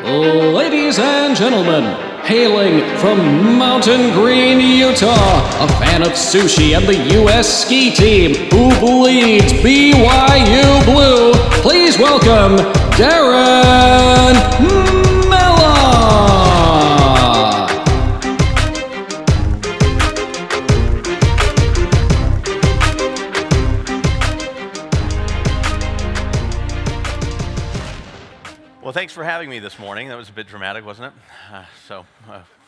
Ladies and gentlemen, hailing from Mountain Green, Utah, a fan of sushi and the U.S. ski team who bleeds BYU blue, please welcome Darin Mellott. Well, thanks for having me this morning. That was a bit dramatic, wasn't it?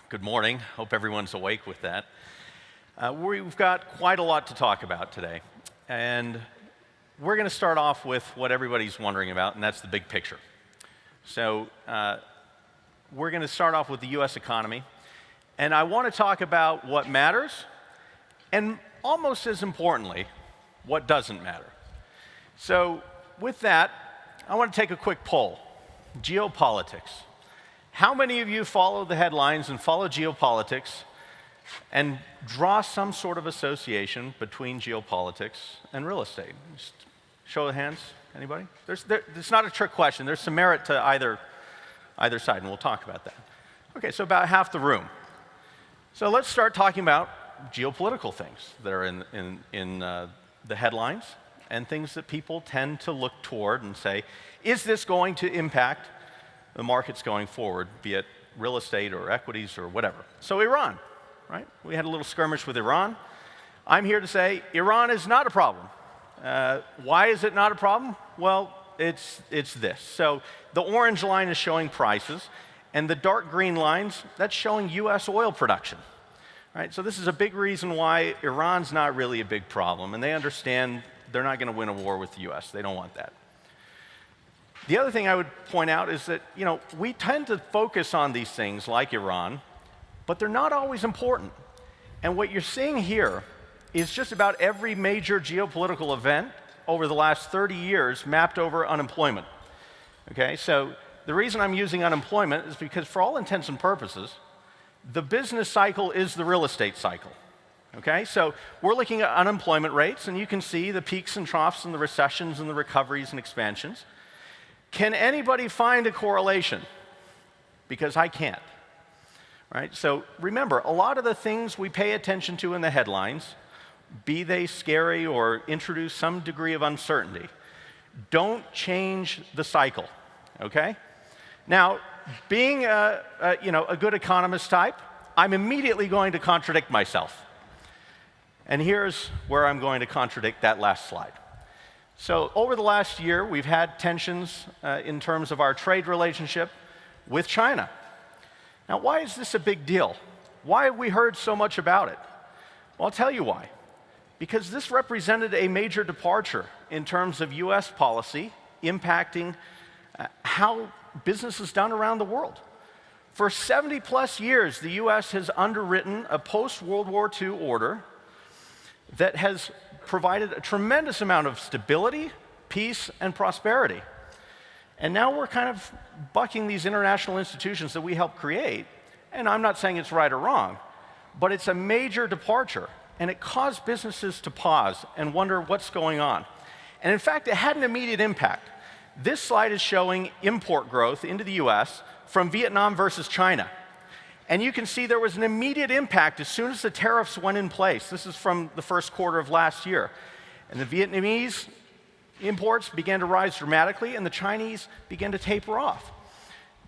Good morning. Hope everyone's awake with that. We've got quite a lot to talk about today. And we're going to start off with what everybody's wondering about, and that's the big picture. So we're going to start off with the U.S. economy. And I want to talk about what matters, and almost as importantly, what doesn't matter. So with that, I want to take a quick poll. Geopolitics. How many of you follow the headlines and follow geopolitics and draw some sort of association between geopolitics and real estate? Just show of hands. Anybody? It's not a trick question. There's some merit to either side, and we'll talk about that. Okay, so about half the room. So let's start talking about geopolitical things that are in the headlines and things that people tend to look toward and say, is this going to impact the markets going forward, be it real estate or equities or whatever? So Iran, right? We had a little skirmish with Iran. I'm here to say Iran is not a problem. Why is it not a problem? Well, it's this. So the orange line is showing prices, and the dark green lines, that's showing U.S. oil production. Right? So this is a big reason why Iran's not really a big problem, and they understand they're not going to win a war with the U.S. They don't want that. The other thing I would point out is that, we tend to focus on these things like Iran, but they're not always important. And what you're seeing here is just about every major geopolitical event over the last 30 years mapped over unemployment. Okay, so the reason I'm using unemployment is because for all intents and purposes, the business cycle is the real estate cycle. Okay, so we're looking at unemployment rates, and you can see the peaks and troughs and the recessions and the recoveries and expansions. Can anybody find a correlation? Because I can't. Right? So remember, a lot of the things we pay attention to in the headlines, be they scary or introduce some degree of uncertainty, don't change the cycle. Okay? Now, being a good economist type, I'm immediately going to contradict myself. And here's where I'm going to contradict that last slide. So over the last year, we've had tensions in terms of our trade relationship with China. Now, why is this a big deal? Why have we heard so much about it? Well, I'll tell you why. Because this represented a major departure in terms of U.S. policy impacting how business is done around the world. For 70-plus years, the U.S. has underwritten a post-World War II order that has provided a tremendous amount of stability, peace, and prosperity. And now we're kind of bucking these international institutions that we helped create. And I'm not saying it's right or wrong, but it's a major departure. And it caused businesses to pause and wonder what's going on. And in fact, it had an immediate impact. This slide is showing import growth into the US from Vietnam versus China. And you can see there was an immediate impact as soon as the tariffs went in place. This is from the first quarter of last year. And the Vietnamese imports began to rise dramatically, and the Chinese began to taper off.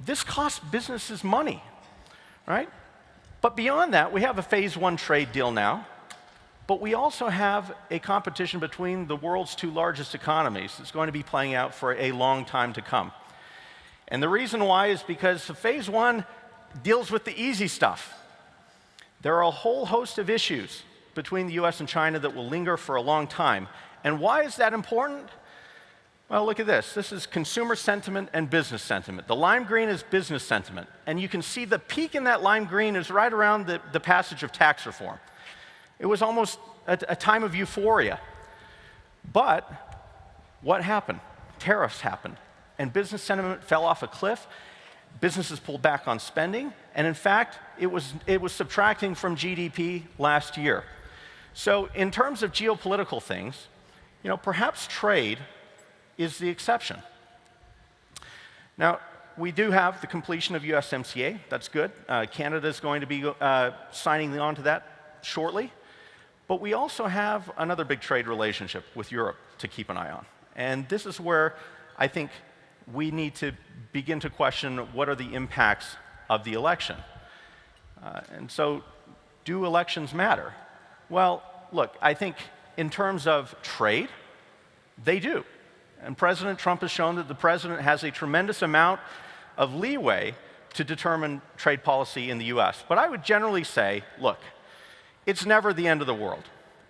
This costs businesses money, right? But beyond that, we have a phase one trade deal now, but we also have a competition between the world's two largest economies that's going to be playing out for a long time to come. And the reason why is because the phase one deals with the easy stuff. There are a whole host of issues between the US and China that will linger for a long time. And why is that important? Well, look at this. This is consumer sentiment and business sentiment. The lime green is business sentiment. And you can see the peak in that lime green is right around the passage of tax reform. It was almost a time of euphoria. But what happened? Tariffs happened. And business sentiment fell off a cliff. Businesses pulled back on spending, and in fact, it was subtracting from GDP last year. So in terms of geopolitical things, perhaps trade is the exception. Now, we do have the completion of USMCA. That's good. Canada is going to be signing on to that shortly. But we also have another big trade relationship with Europe to keep an eye on. And this is where I think we need to begin to question what are the impacts of the election. And so, do elections matter? Well, look, I think in terms of trade, they do. And President Trump has shown that the president has a tremendous amount of leeway to determine trade policy in the US. But I would generally say, look, it's never the end of the world.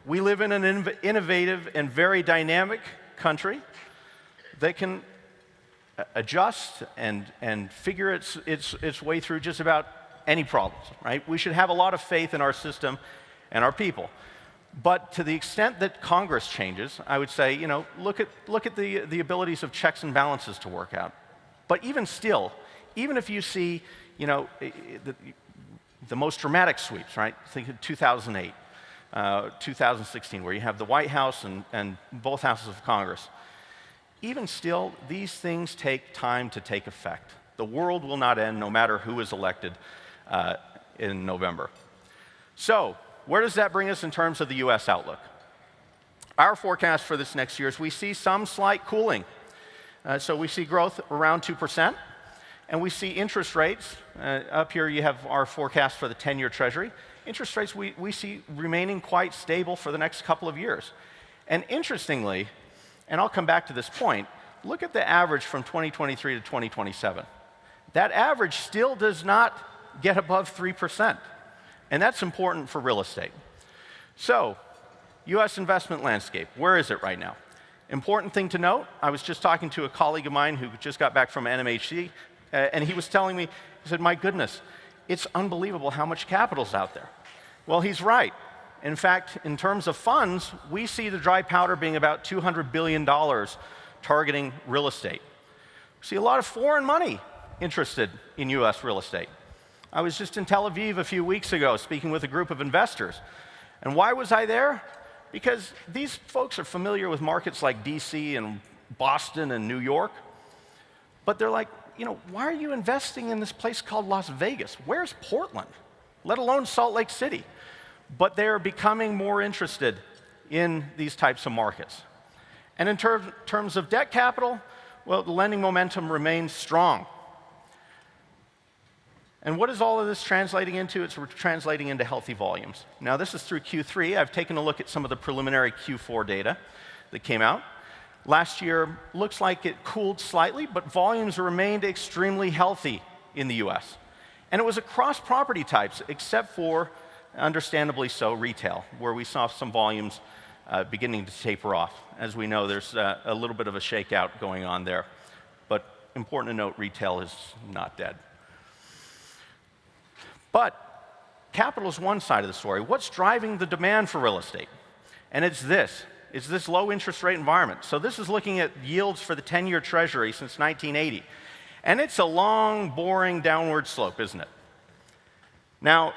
We live in an innovative and very dynamic country that can adjust and figure its way through just about any problems, right? We should have a lot of faith in our system and our people. But to the extent that Congress changes, I would say, you know, look at the abilities of checks and balances to work out. But even still, even if you see, you know, the most dramatic sweeps, right? Think of 2008, 2016, where you have the White House and both houses of Congress. Even still, these things take time to take effect. The world will not end no matter who is elected in November. So, where does that bring us in terms of the US outlook? Our forecast for this next year is we see some slight cooling. So we see growth around 2%, and we see interest rates, up here you have our forecast for the 10-year Treasury. Interest rates we see remaining quite stable for the next couple of years. And interestingly, and I'll come back to this point, look at the average from 2023 to 2027. That average still does not get above 3%. And that's important for real estate. So, US investment landscape, where is it right now? Important thing to note, I was just talking to a colleague of mine who just got back from NMHC, and he was telling me, he said, my goodness, it's unbelievable how much capital's out there. Well, he's right. In fact, in terms of funds, we see the dry powder being about $200 billion targeting real estate. We see a lot of foreign money interested in US real estate. I was just in Tel Aviv a few weeks ago speaking with a group of investors. And why was I there? Because these folks are familiar with markets like DC and Boston and New York. But they're like, you know, why are you investing in this place called Las Vegas? Where's Portland? Let alone Salt Lake City. But they're becoming more interested in these types of markets. And in terms of debt capital, well, the lending momentum remains strong. And what is all of this translating into? It's translating into healthy volumes. Now, this is through Q3. I've taken a look at some of the preliminary Q4 data that came out. Last year looks like it cooled slightly, but volumes remained extremely healthy in the US. And it was across property types, except for, understandably so, retail, where we saw some volumes beginning to taper off. As we know, there's a little bit of a shakeout going on there. But important to note, retail is not dead. But capital is one side of the story. What's driving the demand for real estate? And it's this low interest rate environment. So this is looking at yields for the 10-year Treasury since 1980. And it's a long, boring downward slope, isn't it? Now,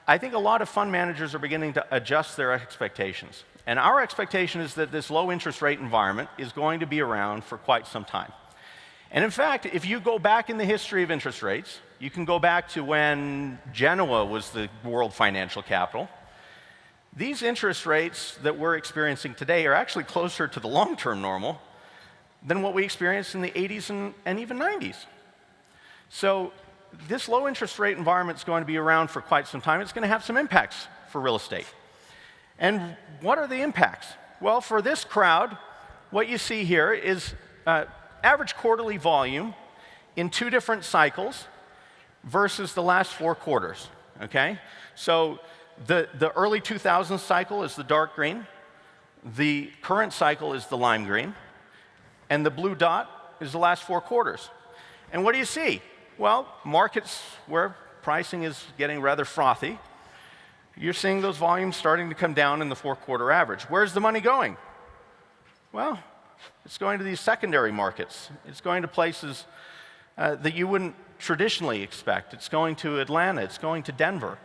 I think a lot of fund managers are beginning to adjust their expectations. And our expectation is that this low interest rate environment is going to be around for quite some time. And in fact, if you go back in the history of interest rates, you can go back to when Genoa was the world financial capital. These interest rates that we're experiencing today are actually closer to the long-term normal than what we experienced in the 80s and even 90s. So this low interest rate environment is going to be around for quite some time. It's going to have some impacts for real estate. And what are the impacts? Well, for this crowd, what you see here is average quarterly volume in 2 different cycles versus the last 4 quarters, okay? So the early 2000s cycle is the dark green, the current cycle is the lime green, and the blue dot is the last 4 quarters. And what do you see? Well, markets where pricing is getting rather frothy, you're seeing those volumes starting to come down in the 4-quarter average. Where's the money going? Well, it's going to these secondary markets. It's going to places that you wouldn't traditionally expect. It's going to Atlanta. It's going to Denver,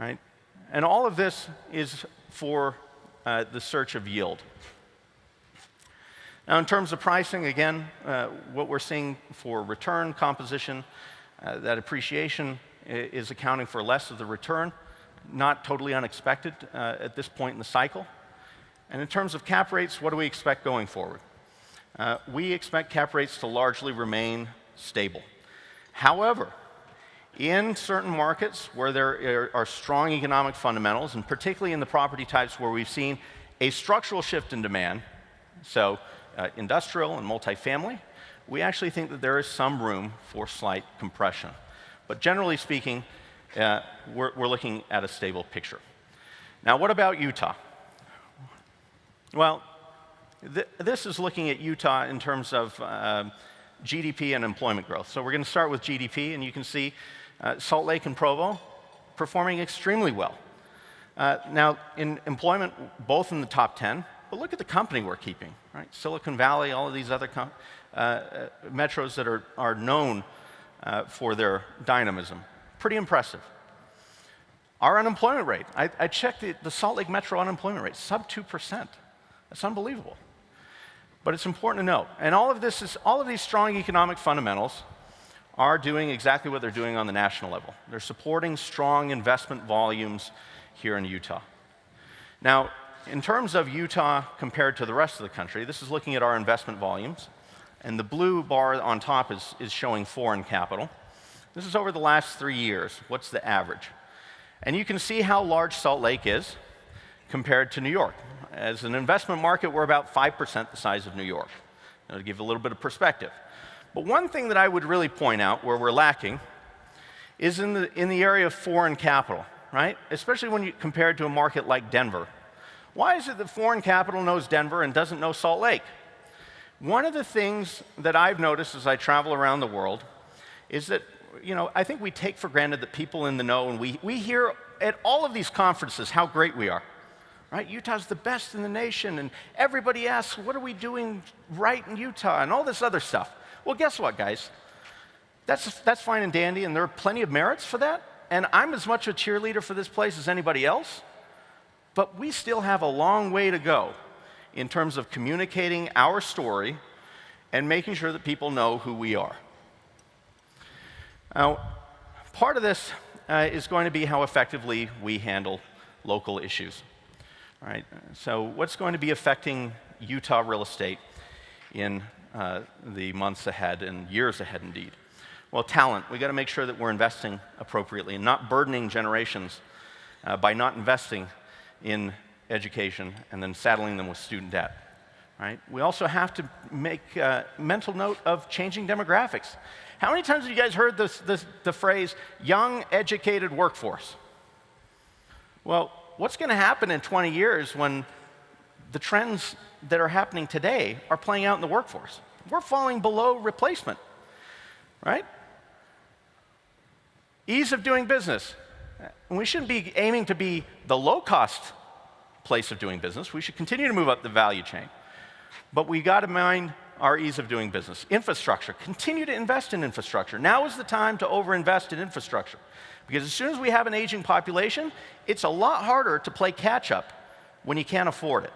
right? And all of this is for the search of yield. Now, in terms of pricing, again, what we're seeing for return composition, that appreciation is accounting for less of the return, not totally unexpected at this point in the cycle. And in terms of cap rates, what do we expect going forward? We expect cap rates to largely remain stable. However, in certain markets where there are strong economic fundamentals, and particularly in the property types where we've seen a structural shift in demand, so industrial and multifamily, we actually think that there is some room for slight compression. But generally speaking, we're looking at a stable picture. Now, what about Utah? Well, this is looking at Utah in terms of GDP and employment growth. So we're going to start with GDP, and you can see Salt Lake and Provo performing extremely well. Now, in employment, both in the top 10, but look at the company we're keeping, right? Silicon Valley, all of these other metros that are known for their dynamism. Pretty impressive. Our unemployment rate, I checked the Salt Lake Metro unemployment rate, sub 2%. That's unbelievable. But it's important to note, and all of these strong economic fundamentals are doing exactly what they're doing on the national level. They're supporting strong investment volumes here in Utah. Now, in terms of Utah compared to the rest of the country, this is looking at our investment volumes, and the blue bar on top is showing foreign capital. This is over the last 3 years. What's the average? And you can see how large Salt Lake is compared to New York. As an investment market, we're about 5% the size of New York, to give a little bit of perspective. But one thing that I would really point out where we're lacking is in the area of foreign capital, right? Especially when you compare it to a market like Denver. Why is it that foreign capital knows Denver and doesn't know Salt Lake? One of the things that I've noticed as I travel around the world is that, I think we take for granted that people in the know, and we hear at all of these conferences how great we are. Right? Utah's the best in the nation, and everybody asks, what are we doing right in Utah, and all this other stuff. Well, guess what, guys? That's fine and dandy, and there are plenty of merits for that, and I'm as much a cheerleader for this place as anybody else, but we still have a long way to go in terms of communicating our story and making sure that people know who we are. Now, part of this is going to be how effectively we handle local issues. All right, so what's going to be affecting Utah real estate in the months ahead and years ahead indeed? Well, talent. We've got to make sure that we're investing appropriately and not burdening generations by not investing in education and then saddling them with student debt. Right? We also have to make mental note of changing demographics. How many times have you guys heard the phrase, young, educated workforce? Well, what's going to happen in 20 years when the trends that are happening today are playing out in the workforce? We're falling below replacement, right? Ease of doing business. We shouldn't be aiming to be the low-cost place of doing business. We should continue to move up the value chain. But we got to mind our ease of doing business. Infrastructure. Continue to invest in infrastructure. Now is the time to overinvest in infrastructure. Because as soon as we have an aging population, it's a lot harder to play catch-up when you can't afford it,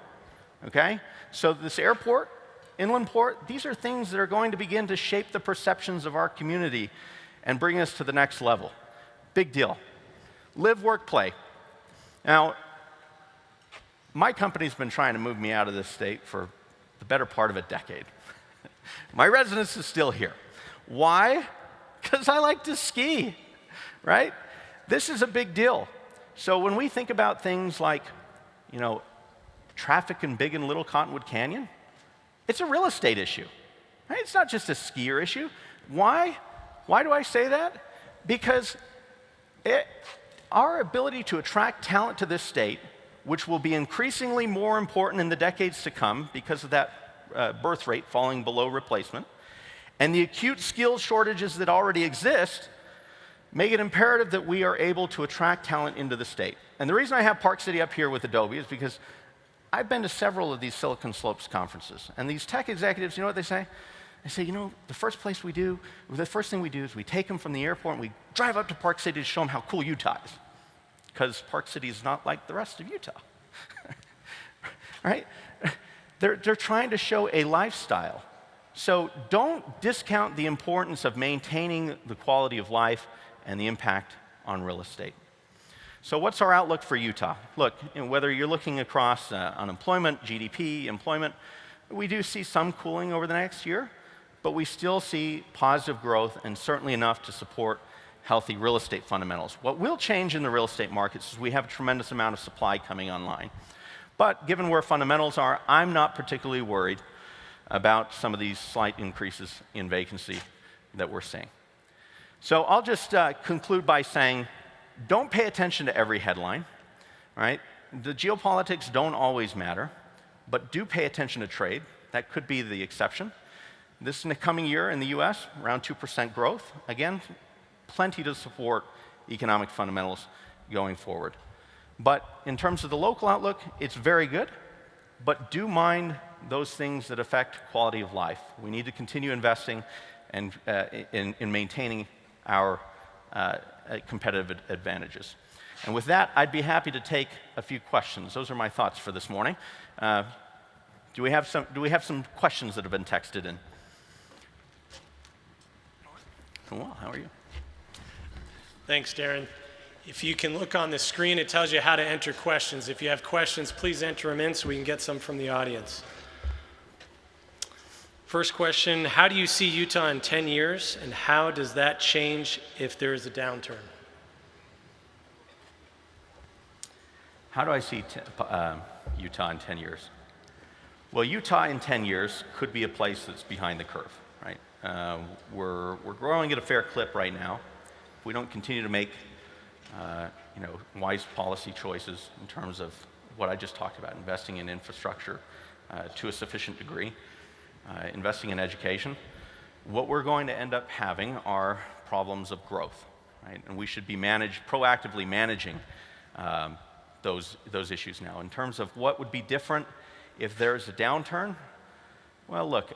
okay? So this airport, inland port, these are things that are going to begin to shape the perceptions of our community and bring us to the next level. Big deal. Live, work, play. Now, my company's been trying to move me out of this state for the better part of a decade. My residence is still here. Why? Because I like to ski. Right? This is a big deal. So when we think about things like, traffic in Big and Little Cottonwood Canyon, it's a real estate issue. Right? It's not just a skier issue. Why? Why do I say that? Because our ability to attract talent to this state, which will be increasingly more important in the decades to come because of that birth rate falling below replacement, and the acute skills shortages that already exist, make it imperative that we are able to attract talent into the state. And the reason I have Park City up here with Adobe is because I've been to several of these Silicon Slopes conferences, and these tech executives, you know what they say? They say, the first thing we do is we take them from the airport and we drive up to Park City to show them how cool Utah is. Because Park City is not like the rest of Utah. Right? They're trying to show a lifestyle. So don't discount the importance of maintaining the quality of life and the impact on real estate. So what's our outlook for Utah? Look, whether you're looking across unemployment, GDP, employment, we do see some cooling over the next year, but we still see positive growth and certainly enough to support healthy real estate fundamentals. What will change in the real estate markets is we have a tremendous amount of supply coming online. But given where fundamentals are, I'm not particularly worried about some of these slight increases in vacancy that we're seeing. So I'll just conclude by saying, don't pay attention to every headline, right? The geopolitics don't always matter, but do pay attention to trade. That could be the exception. This in the coming year in the US, around 2% growth. Again, plenty to support economic fundamentals going forward. But in terms of the local outlook, it's very good, but do mind those things that affect quality of life. We need to continue investing and in maintaining our competitive advantages. And with that, I'd be happy to take a few questions. Those are my thoughts for this morning. Do we have some questions that have been texted in? Well, how are you? Thanks, Darin. If you can look on the screen, it tells you how to enter questions. If you have questions, please enter them in so we can get some from the audience. First question, how do you see Utah in 10 years, and how does that change if there is a downturn? How do I see Utah in 10 years? Well, Utah in 10 years could be a place that's behind the curve, right? We're growing at a fair clip right now. If we don't continue to make wise policy choices in terms of what I just talked about, investing in infrastructure to a sufficient degree, investing in education, what we're going to end up having are problems of growth, right? And we should be proactively managing those issues now. In terms of what would be different if there's a downturn, well, look,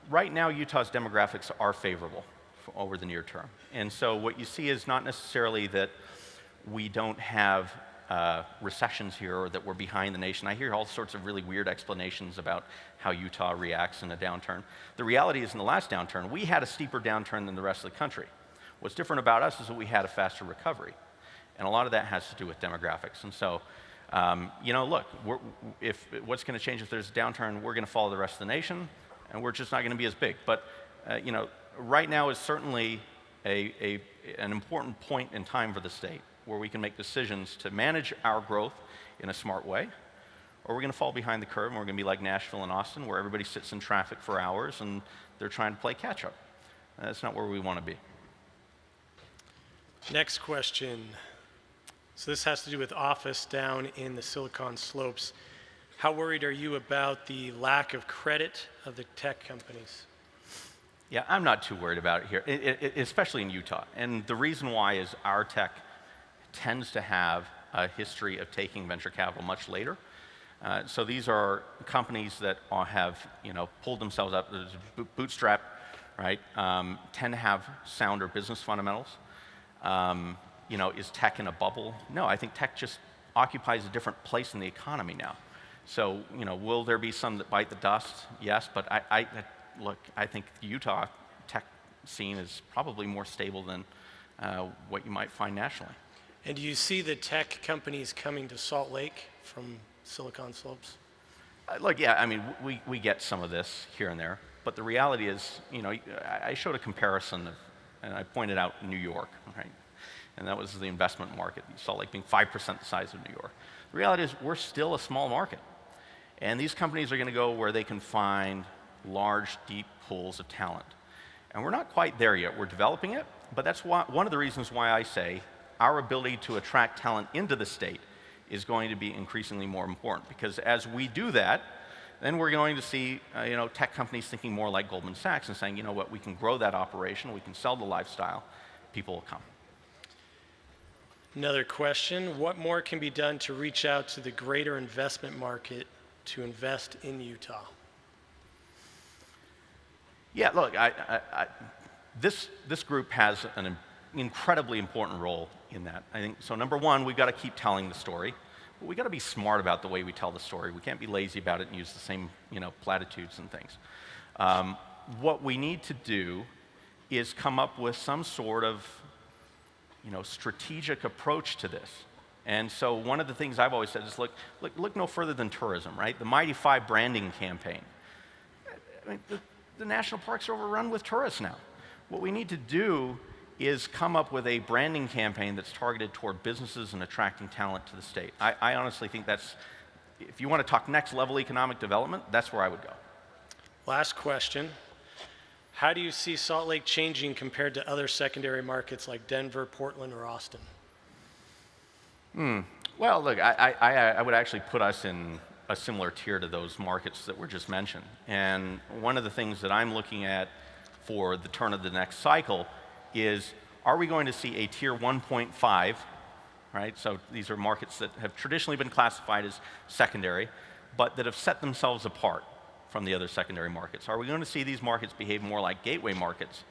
right now Utah's demographics are favorable over the near term. And so what you see is not necessarily that we don't have recessions here or that we're behind the nation. I hear all sorts of really weird explanations about how Utah reacts in a downturn. The reality is in the last downturn, we had a steeper downturn than the rest of the country. What's different about us is that we had a faster recovery. And a lot of that has to do with demographics. And so, look, what's going to change if there's a downturn? We're going to follow the rest of the nation, and we're just not going to be as big. But, right now is certainly an important point in time for the state where we can make decisions to manage our growth in a smart way, or we're going to fall behind the curve and we're going to be like Nashville and Austin where everybody sits in traffic for hours and they're trying to play catch up. That's not where we want to be. Next question. So this has to do with office down in the Silicon Slopes. How worried are you about the lack of credit of the tech companies? Yeah, I'm not too worried about it here, especially in Utah. And the reason why is our tech tends to have a history of taking venture capital much later. So these are companies that have pulled themselves up, bootstrap, right? Tend to have sounder business fundamentals. Is tech in a bubble? No, I think tech just occupies a different place in the economy now. So will there be some that bite the dust? Yes, but Look, I think the Utah tech scene is probably more stable than what you might find nationally. And do you see the tech companies coming to Salt Lake from Silicon Slopes? Look, yeah, I mean, we get some of this here and there, but the reality is, I showed a comparison and I pointed out New York, right? And that was the investment market, Salt Lake being 5% the size of New York. The reality is we're still a small market. And these companies are going to go where they can find large, deep pools of talent. And we're not quite there yet. We're developing it, but that's one of the reasons why I say our ability to attract talent into the state is going to be increasingly more important, because as we do that, then we're going to see tech companies thinking more like Goldman Sachs and saying, you know what, we can grow that operation, we can sell the lifestyle, people will come. Another question, what more can be done to reach out to the greater investment market to invest in Utah? Yeah, look, this group has an incredibly important role in that. I think so. Number one, we've got to keep telling the story. but we got to be smart about the way we tell the story. We can't be lazy about it and use the same, platitudes and things. What we need to do is come up with some sort of, strategic approach to this. And so one of the things I've always said is look no further than tourism, right? The Mighty Five branding campaign. I mean, the national parks are overrun with tourists now. What we need to do is come up with a branding campaign that's targeted toward businesses and attracting talent to the state. I honestly think that's, if you want to talk next level economic development, that's where I would go. Last question. How do you see Salt Lake changing compared to other secondary markets like Denver, Portland, or Austin? Well, look, I would actually put us in a similar tier to those markets that were just mentioned. And one of the things that I'm looking at for the turn of the next cycle is, are we going to see a tier 1.5, right? So these are markets that have traditionally been classified as secondary, but that have set themselves apart from the other secondary markets. Are we going to see these markets behave more like gateway markets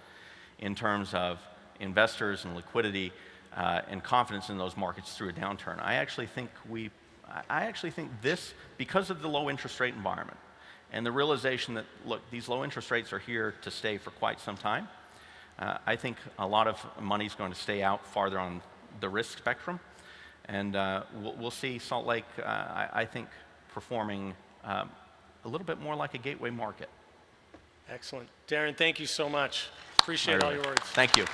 in terms of investors and liquidity and confidence in those markets through a downturn? I actually think this, because of the low interest rate environment and the realization that, look, these low interest rates are here to stay for quite some time, I think a lot of money is going to stay out farther on the risk spectrum. And we'll see Salt Lake, I think, performing a little bit more like a gateway market. Excellent. Darin, thank you so much. Appreciate all your words. Thank you.